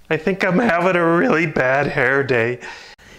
I think I'm having a really bad hair day.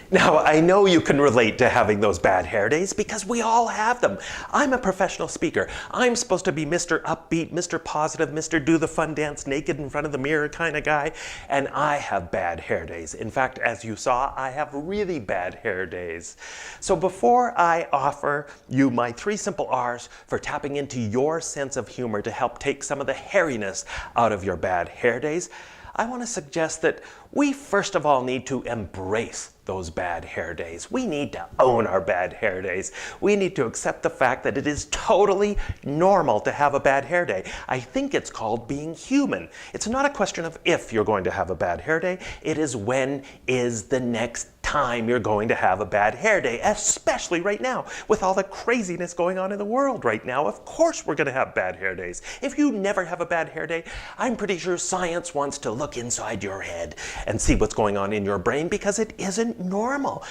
Now, I know you can relate to having those bad hair days because we all have them. I'm a professional speaker. I'm supposed to be Mr. Upbeat, Mr. Positive, Mr. Do the Fun Dance naked in front of the mirror kind of guy, and I have bad hair days. In fact, as you saw, I have really bad hair days. So before I offer you my 3 simple R's for tapping into your sense of humor to help take some of the hairiness out of your bad hair days, I want to suggest that we first of all need to embrace those bad hair days. We need to own our bad hair days. We need to accept the fact that it is totally normal to have a bad hair day. I think it's called being human. It's not a question of if you're going to have a bad hair day. It is when is the next time you're going to have a bad hair day, especially right now with all the craziness going on in the world right now. Of course we're going to have bad hair days. If you never have a bad hair day, I'm pretty sure science wants to look inside your head and see what's going on in your brain because it isn't normal.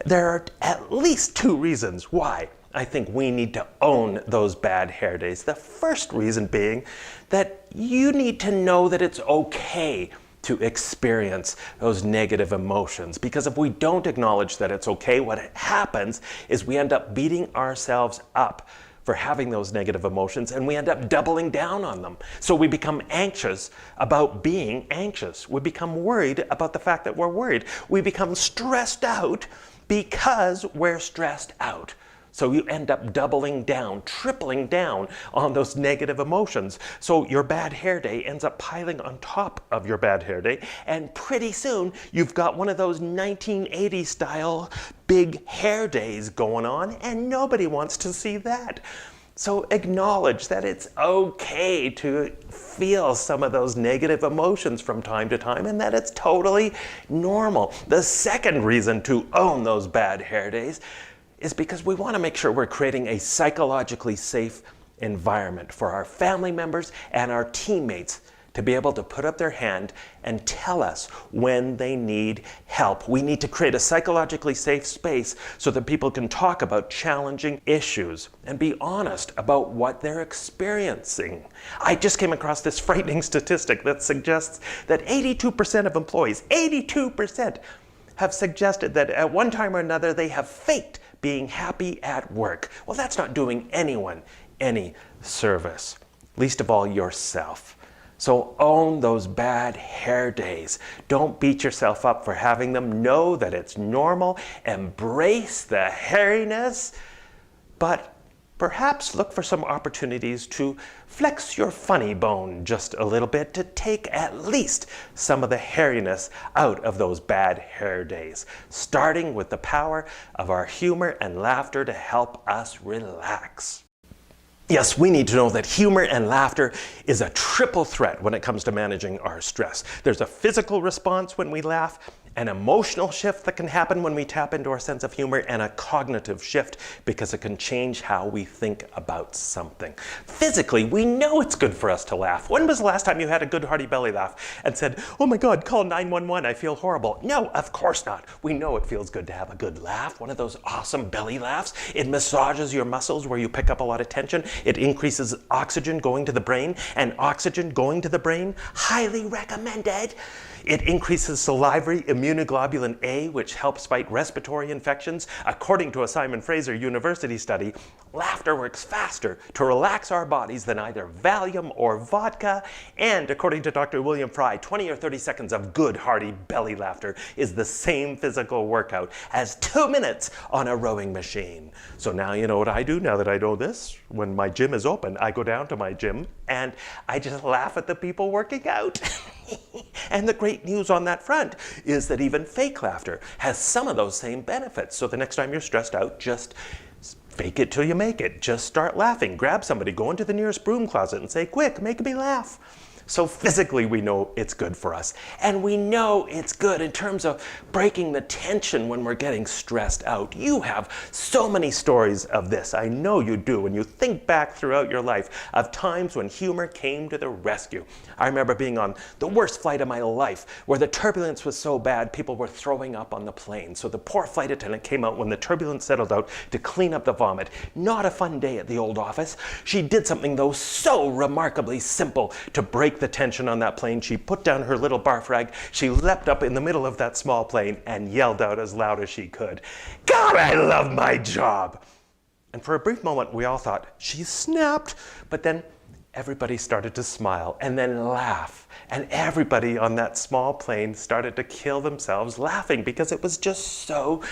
There are at least 2 reasons why I think we need to own those bad hair days. The first reason being that you need to know that it's okay to experience those negative emotions, because if we don't acknowledge that it's okay, what happens is we end up beating ourselves up for having those negative emotions, and we end up doubling down on them. So we become anxious about being anxious. We become worried about the fact that we're worried. We become stressed out because we're stressed out. So you end up doubling down, tripling down on those negative emotions. So your bad hair day ends up piling on top of your bad hair day, and pretty soon you've got one of those 1980s style big hair days going on, and nobody wants to see that. So acknowledge that it's okay to feel some of those negative emotions from time to time, and that it's totally normal. The second reason to own those bad hair days is because we want to make sure we're creating a psychologically safe environment for our family members and our teammates to be able to put up their hand and tell us when they need help. We need to create a psychologically safe space so that people can talk about challenging issues and be honest about what they're experiencing. I just came across this frightening statistic that suggests that 82% of employees, 82%, have suggested that at one time or another they have faked being happy at work. Well, that's not doing anyone any service, least of all yourself. So own those bad hair days. Don't beat yourself up for having them. Know that it's normal. Embrace the hairiness, but perhaps look for some opportunities to flex your funny bone just a little bit to take at least some of the hairiness out of those bad hair days, starting with the power of our humor and laughter to help us relax. Yes, we need to know that humor and laughter is a triple threat when it comes to managing our stress. There's a physical response when we laugh, an emotional shift that can happen when we tap into our sense of humor, and a cognitive shift because it can change how we think about something. Physically, we know it's good for us to laugh. When was the last time you had a good hearty belly laugh and said, "Oh my God, call 911, I feel horrible"? No, of course not. We know it feels good to have a good laugh, one of those awesome belly laughs. It massages your muscles where you pick up a lot of tension. It increases oxygen going to the brain, and oxygen going to the brain, highly recommended. It increases salivary immunoglobulin A, which helps fight respiratory infections. According to a Simon Fraser University study, laughter works faster to relax our bodies than either Valium or vodka. And according to Dr. William Fry, 20 or 30 seconds of good hearty belly laughter is the same physical workout as 2 minutes on a rowing machine. So now you know what I do now that I know this. When my gym is open, I go down to my gym and I just laugh at the people working out. And the great news on that front is that even fake laughter has some of those same benefits. So the next time you're stressed out, just fake it till you make it. Just start laughing. Grab somebody, go into the nearest broom closet and say, "Quick, make me laugh." So physically we know it's good for us. And we know it's good in terms of breaking the tension when we're getting stressed out. You have so many stories of this. I know you do. When you think back throughout your life of times when humor came to the rescue. I remember being on the worst flight of my life where the turbulence was so bad people were throwing up on the plane. So the poor flight attendant came out when the turbulence settled out to clean up the vomit. Not a fun day at the old office. She did something though so remarkably simple to break the tension on that plane. She put down her little barf rag. She leapt up in the middle of that small plane and yelled out as loud as she could, "God, I love my job!" And for a brief moment, we all thought, she snapped. But then everybody started to smile and then laugh. And everybody on that small plane started to kill themselves laughing because it was just so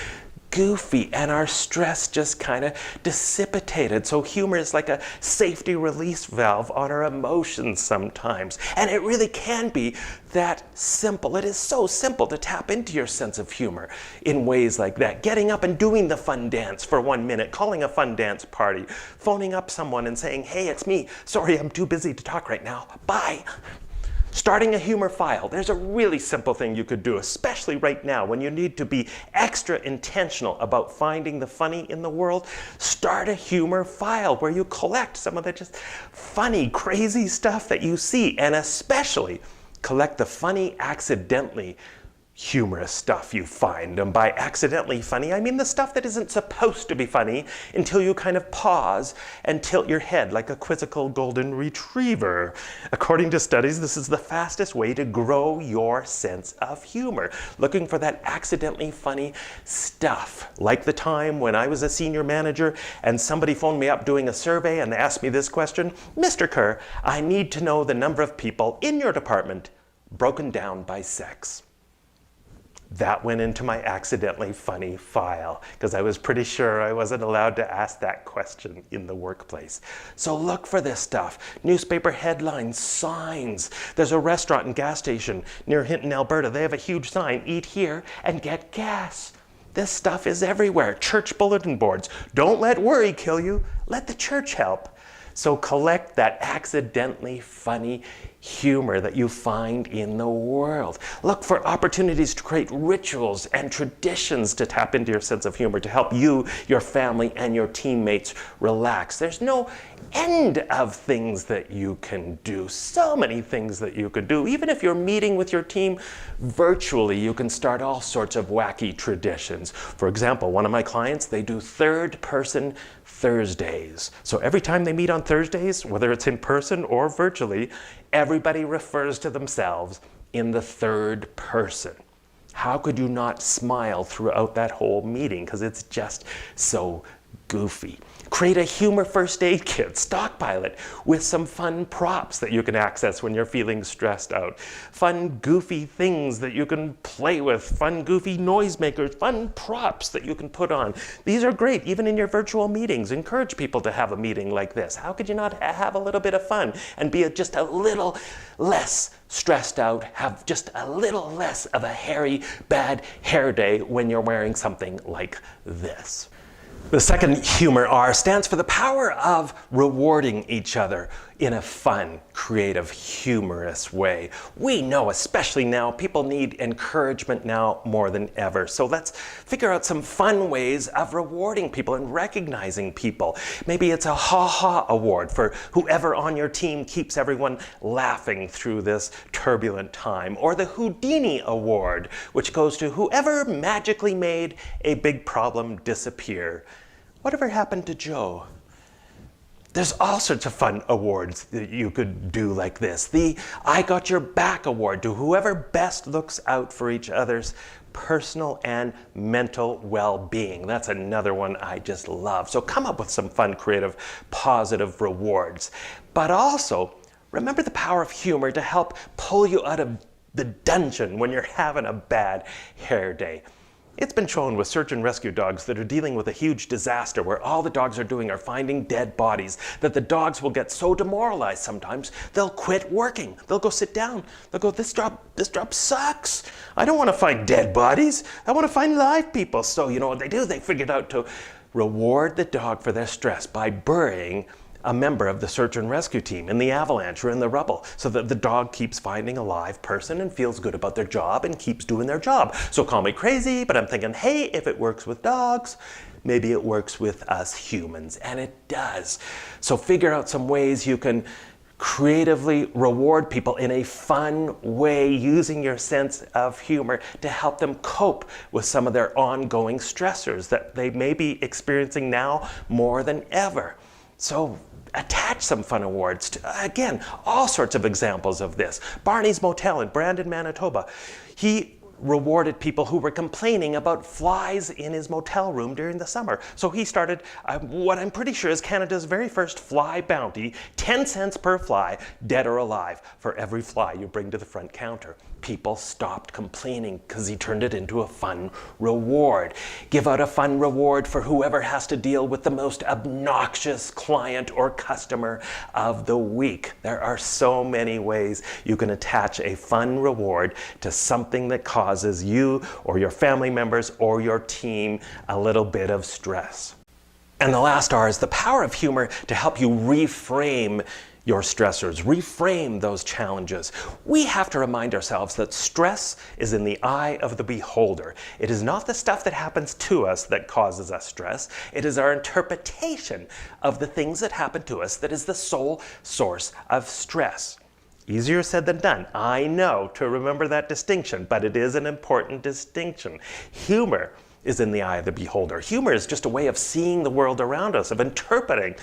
goofy, and our stress just kind of dissipated. So humor is like a safety release valve on our emotions sometimes. And it really can be that simple. It is so simple to tap into your sense of humor in ways like that. Getting up and doing the fun dance for 1 minute, calling a fun dance party, phoning up someone and saying, "Hey, it's me. Sorry, I'm too busy to talk right now. Bye." Starting a humor file. There's a really simple thing you could do, especially right now when you need to be extra intentional about finding the funny in the world. Start a humor file where you collect some of the just funny, crazy stuff that you see, and especially collect the funny, accidentally humorous stuff you find. And by accidentally funny, I mean the stuff that isn't supposed to be funny until you kind of pause and tilt your head like a quizzical golden retriever. According to studies, this is the fastest way to grow your sense of humor. Looking for that accidentally funny stuff. Like the time when I was a senior manager and somebody phoned me up doing a survey and they asked me this question, "Mr. Kerr, I need to know the number of people in your department broken down by sex." That went into my accidentally funny file because I was pretty sure I wasn't allowed to ask that question in the workplace. So look for this stuff. Newspaper headlines, signs. There's a restaurant and gas station near Hinton, Alberta. They have a huge sign, "Eat here and get gas." This stuff is everywhere. Church bulletin boards. Don't let worry kill you. Let the church help. So collect that accidentally funny humor that you find in the world. Look for opportunities to create rituals and traditions to tap into your sense of humor to help you, your family, and your teammates relax. There's no end of things that you can do. So many things that you could do. Even if you're meeting with your team virtually, you can start all sorts of wacky traditions. For example, one of my clients, they do third-person Thursdays. So every time they meet on Thursdays, whether it's in person or virtually, everybody refers to themselves in the third person. How could you not smile throughout that whole meeting? Because it's just so goofy. Create a humor first aid kit, stockpile it with some fun props that you can access when you're feeling stressed out. Fun, goofy things that you can play with, fun, goofy noisemakers, fun props that you can put on. These are great, even in your virtual meetings. Encourage people to have a meeting like this. How could you not have a little bit of fun and be just a little less stressed out, have just a little less of a hairy, bad hair day when you're wearing something like this? The second humor R stands for the power of rewarding each other in a fun, creative, humorous way. We know, especially now, people need encouragement now more than ever. So let's figure out some fun ways of rewarding people and recognizing people. Maybe it's a ha-ha award for whoever on your team keeps everyone laughing through this turbulent time. Or the Houdini award, which goes to whoever magically made a big problem disappear. Whatever happened to Joe? There's all sorts of fun awards that you could do like this. The I Got Your Back award to whoever best looks out for each other's personal and mental well-being. That's another one I just love. So come up with some fun, creative, positive rewards. But also, remember the power of humor to help pull you out of the dungeon when you're having a bad hair day. It's been shown with search and rescue dogs that are dealing with a huge disaster where all the dogs are doing are finding dead bodies, that the dogs will get so demoralized sometimes they'll quit working. They'll go sit down. They'll go, this job sucks. I don't want to find dead bodies. I want to find live people. So you know what they do? They figured out to reward the dog for their stress by burying a member of the search and rescue team in the avalanche or in the rubble so that the dog keeps finding a live person and feels good about their job and keeps doing their job. So call me crazy, but I'm thinking, hey, if it works with dogs, maybe it works with us humans, and it does. So figure out some ways you can creatively reward people in a fun way using your sense of humor to help them cope with some of their ongoing stressors that they may be experiencing now more than ever. So attach some fun awards. Again, all sorts of examples of this. Barney's Motel in Brandon, Manitoba. He rewarded people who were complaining about flies in his motel room during the summer. So he started what I'm pretty sure is Canada's very first fly bounty, 10 cents per fly, dead or alive, for every fly you bring to the front counter. People stopped complaining because he turned it into a fun reward. Give out a fun reward for whoever has to deal with the most obnoxious client or customer of the week. There are so many ways you can attach a fun reward to something that causes you or your family members or your team a little bit of stress. And the last R is the power of humor to help you reframe your stressors, reframe those challenges. We have to remind ourselves that stress is in the eye of the beholder. It is not the stuff that happens to us that causes us stress. It is our interpretation of the things that happen to us that is the sole source of stress. Easier said than done, I know, to remember that distinction, but it is an important distinction. Humor is in the eye of the beholder. Humor is just a way of seeing the world around us, of interpreting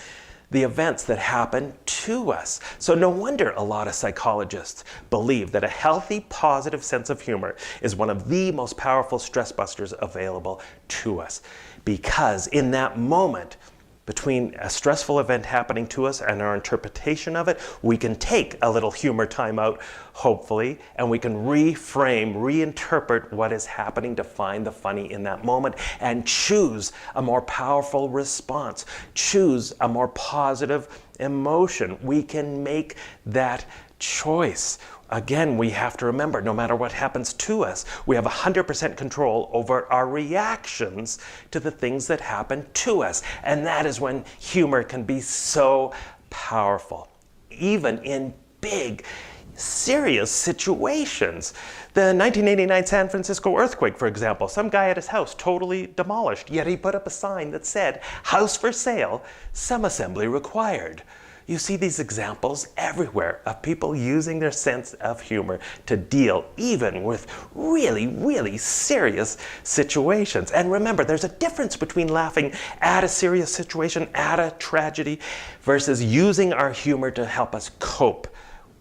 the events that happen to us. So no wonder a lot of psychologists believe that a healthy, positive sense of humor is one of the most powerful stress busters available to us. Because in that moment, between a stressful event happening to us and our interpretation of it, we can take a little humor time out, hopefully, and we can reframe, reinterpret what is happening to find the funny in that moment and choose a more powerful response, choose a more positive emotion. We can make that choice. Again, we have to remember, no matter what happens to us, we have 100% control over our reactions to the things that happen to us. And that is when humor can be so powerful, even in big, serious situations. The 1989 San Francisco earthquake, for example, some guy at his house totally demolished, yet he put up a sign that said, "House for sale, some assembly required." You see these examples everywhere of people using their sense of humor to deal even with really, really serious situations. And remember, there's a difference between laughing at a serious situation, at a tragedy, versus using our humor to help us cope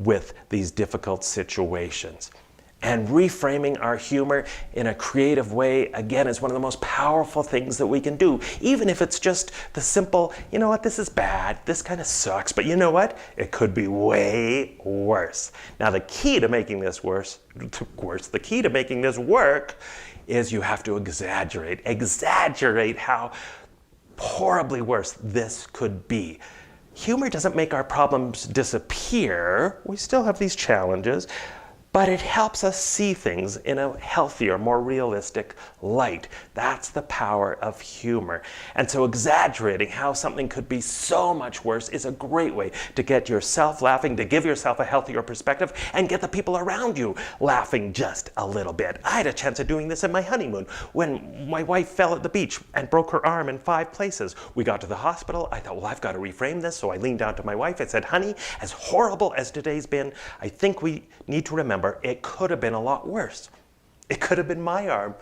with these difficult situations. And reframing our humor in a creative way, again, is one of the most powerful things that we can do. Even if it's just the simple, you know what, this is bad, this kind of sucks, but you know what? It could be way worse. Now, the key to making this the key to making this work is you have to exaggerate how horribly worse this could be. Humor doesn't make our problems disappear. We still have these challenges, but it helps us see things in a healthier, more realistic light. That's the power of humor. And so exaggerating how something could be so much worse is a great way to get yourself laughing, to give yourself a healthier perspective, and get the people around you laughing just a little bit. I had a chance of doing this in my honeymoon when my wife fell at the beach and broke her arm in 5 places. We got to the hospital. I thought, well, I've got to reframe this. So I leaned down to my wife. I said, honey, as horrible as today's been, I think we need to remember it could have been a lot worse. It could have been my arm.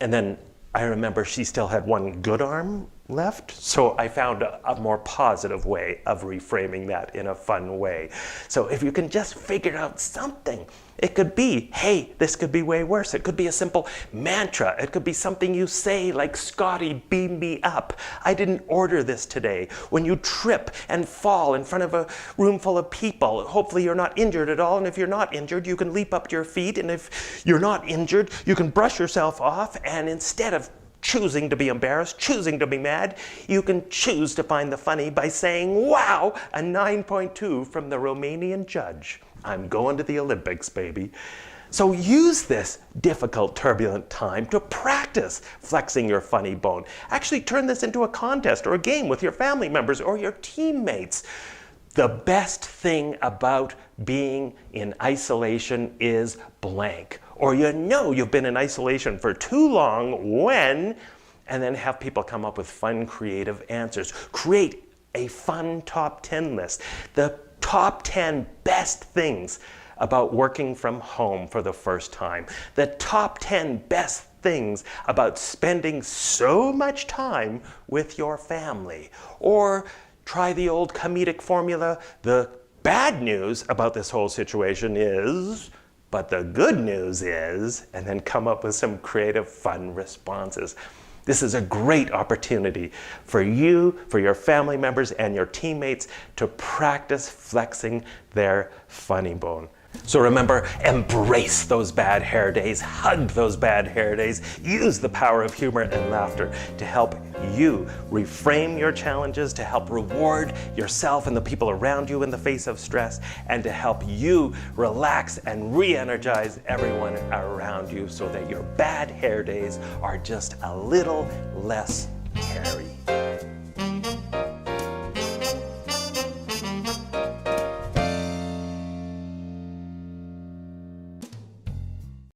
And then I remember she still had one good arm left, so I found a more positive way of reframing that in a fun way. So if you can just figure out something, it could be, hey, this could be way worse. It could be a simple mantra. It could be something you say like, Scotty, beam me up. I didn't order this today. When you trip and fall in front of a room full of people, hopefully you're not injured at all. And if you're not injured, you can leap up to your feet. And if you're not injured, you can brush yourself off. And instead of choosing to be embarrassed, choosing to be mad, you can choose to find the funny by saying, wow, a 9.2 from the Romanian judge. I'm going to the Olympics, baby. So use this difficult, turbulent time to practice flexing your funny bone. Actually turn this into a contest or a game with your family members or your teammates. The best thing about being in isolation is blank. Or you know you've been in isolation for too long when, and then have people come up with fun, creative answers. Create a fun top 10 list. The top 10 best things about working from home for the first time. The top 10 best things about spending so much time with your family. Or Try the old comedic formula. The bad news about this whole situation is, but the good news is, and then come up with some creative, fun responses. This is a great opportunity for you, for your family members, and your teammates to practice flexing their funny bone. So remember, embrace those bad hair days, hug those bad hair days, use the power of humor and laughter to help you reframe your challenges, to help reward yourself and the people around you in the face of stress, and to help you relax and re-energize everyone around you so that your bad hair days are just a little less hairy.